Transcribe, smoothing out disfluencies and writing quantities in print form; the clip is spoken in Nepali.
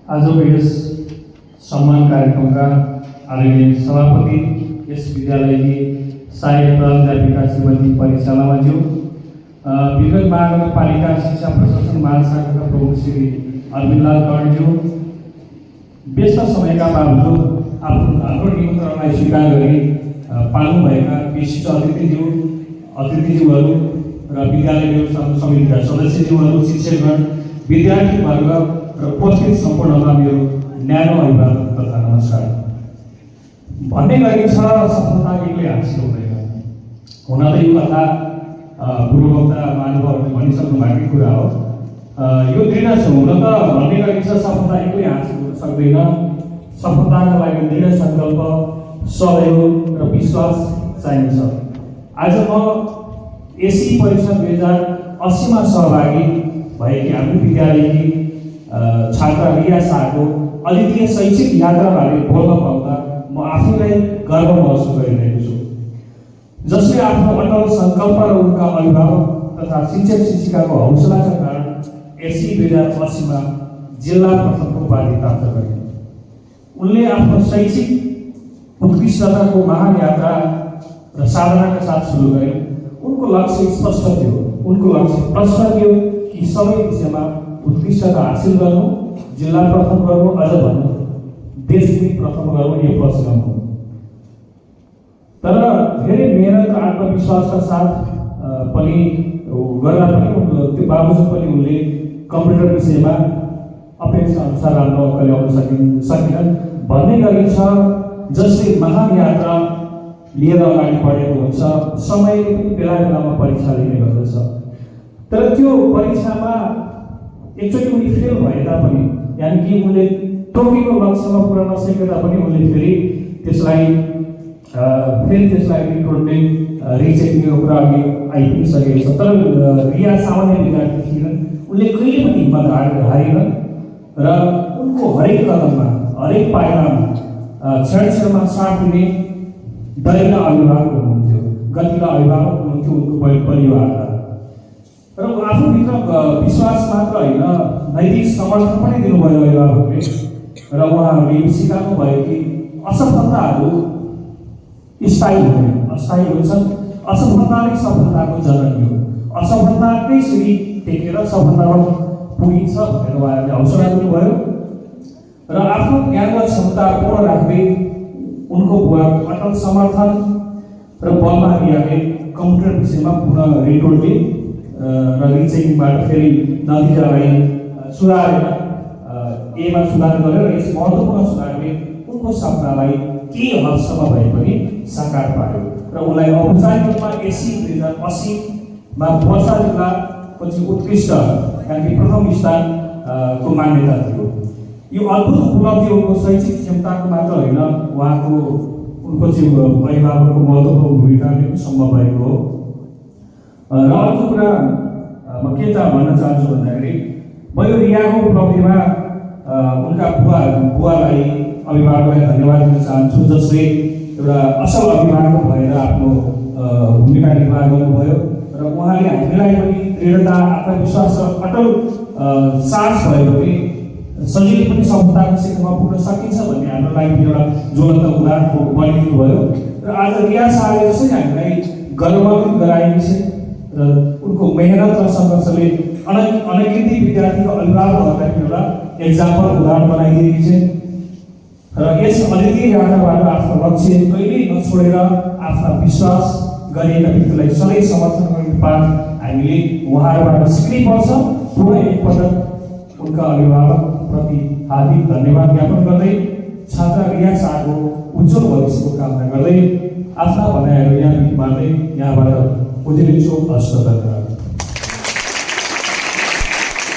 आजको यस सम्मान कार्यक्रमका आदरणीय सभापति, यस विद्यालयकी सहायक प्रधानाध्यापिका श्रीमती परीक्षा लामाज्यू, विगत महानगरपालिका शिक्षा प्रशासन महाशाखाका प्रमुख श्री अरविन्दलाल कर्णज्यू, व्यस्त समयका बावजुद हाम्रो निमन्त्रणलाई स्वीकार गरी पाल्नुभएका विशिष्ट अतिथिज्यूहरू र विद्यालय व्यवस्थापन समितिका सदस्यज्यूहरू, शिक्षकगण, विद्यार्थीवर्ग र उपस्थित सम्पूर्णमा मेरो न्यानो अभिवादन तथा नमस्कार। भन्ने गरिन्छ सफलता एक्लै हासिल हुँदैन। हुन त यो कथा पूर्ववक्ता महानुभावहरूले भनिसक्नु भएको कुरा हो। यो दृढ छ। हुन त भन्ने गरिन्छ सफलता एक्लै हासिल हुन सक्दैन। सफलताका लागि दृढ सङ्कल्प, सहयोग र विश्वास चाहिन्छ। आज म एसी परीक्षा 2080 मा सहभागी भएकी हाम्रो विद्यालयकी छात्रा रिया शाहको अद्वितीय शैक्षिक यात्राबारे बोल्न पाउँदा म आफैलाई गर्व महसुस गरिरहेको छु। जसले आफ्नो अटल सङ्कल्प र उनका अभिभावक तथा शिक्षक शिक्षिकाको हौसलाका कारण एसी 2080 मा जिल्ला प्रथमको उपाधि प्राप्त गरे। उनले आफ्नो शैक्षिक उत्कृष्टताको महान यात्रा र साधनाका साथ सुरु गरे। उनको लक्ष्य स्पष्ट थियो। उनको लक्ष्य प्रष्ट थियो कि सबै विषयमा उत्कृष्टता हासिल गर्नु, जिल्ला प्रथम गर्नु, अझ भन्नु देशमै प्रथम गर्नु, यो प्रश्न हो। तर धेरै मेहनत र आत्मविश्वासका साथ पनि गर्दा पनि त्यो बावजुद पनि उनले कम्प्युटर विषयमा अपेक्षा अनुसार राम्रो अङ्क ल्याउन सकेनन्। भन्ने गरिन्छ जसले महान यात्रा लिएर अगाडि बढेको हुन्छ, समयले पनि बेला बेलामा परीक्षा लिने गर्दछ। तर त्यो परीक्षामा एकचोटि उनी फेल भए तापनि, यानि कि उनले तोकेको लक्ष्यमा पुरा नसके तापनि उनले फेरि त्यसलाई रिक्रुटमेन्ट रिचेकिङको कुरा अघि आइपुगिसकेको छ। तर रिया सामान्य विद्यार्थी थिएनन्। उनले कहिले पनि हिम्मत हारेनन् र उनको हरेक कदममा, हरेक पाइलामा, क्षण क्षणमा साथ दिने दरिला अभिभावक हुनुहुन्थ्यो, गतिला अभिभावक हुनुहुन्थ्यो उनको परिवारका। र आफूभित्र विश्वास मात्र होइन, नैतिक समर्थन पनि दिनुभयो अभिभावकले। र उहाँहरूले यो सिकाउनु भयो कि असफलताहरू स्थायी हुँदैन, अस्थायी हुन्छन्। असफलता नै सफलताको जननी हो। असफलताकै सिडी टेकेर सफलतामा पुगिन्छ भनेर उहाँहरूले हौसला दिनुभयो। र आफ्नो ज्ञान र क्षमता पूर्ण राख्दै उनको बुवाको अटल समर्थन र बलमा रियाले कम्प्युटर विषयमा पुनः रिक्रुटमेन्ट र रिचेकिङबाट फेरि नतिजालाई सुधारेर एमा सुधार गरेर यस महत्त्वपूर्ण सुधारले उनको सपनालाई केही हदसम्म भए पनि साकार पार्यो र उनलाई औपचारिक रूपमा एसी 2080 मा पर्सा जिल्लापछि उत्कृष्ट यानि प्रथम स्थानको मान्यता थियो। यो अद्भुत उपलब्धि उनको शैक्षिक क्षमताको मात्र होइन, उहाँको उनको चाहिँ अभिभावकको महत्त्वपूर्ण भूमिकाले पनि सम्भव भएको हो। र अर्को कुरा म के भन्न चाहन्छु भन्दाखेरि, म यो रियाको उपलब्धिमा उनका बुवालाई, अभिभावकलाई धन्यवाद दिन चाहन्छु, जसले एउटा असल अभिभावक भएर आफ्नो भूमिका निर्वाह गर्नुभयो। र उहाँले हामीलाई पनि दृढता, आत्मविश्वास र अटल साहस भयो भने सजिलै पनि सफलताको शिखरमा पुग्न सकिन्छ भन्ने हाम्रो लागि एउटा ज्वलन्त उदाहरण बनिदिनु भयो। र आज रिया शाहले जसरी हामीलाई गर्वन्वित गराएकी छिन् र उनको मेहनत र सङ्घर्षले अनगिन्ती विद्यार्थीको अभिभावकहरूलाई एउटा एक्जाम्पल उदाहरण बनाइदिएकी छिन्। र यस अद्वितीय यात्राबाट आफ्नो लक्ष्य कहिल्यै नछोडेर आफ्ना विश्वास गरिएका व्यक्तिलाई सधैँ समर्थन गर्ने पाठ हामीले उहाँहरूबाट सिक्नैपर्छ। पुनः एकपटक उनका अभिभावक प्रति हार्दिक धन्यवाद ज्ञापन गर्दै छात्रा रिया शाहको उज्जवल भविष्यको कामना गर्दै आफ्ना भनाइहरू यहाँ बिच मार्दै यहाँबाट उजेलिन्छु। हस्त धन्यवाद।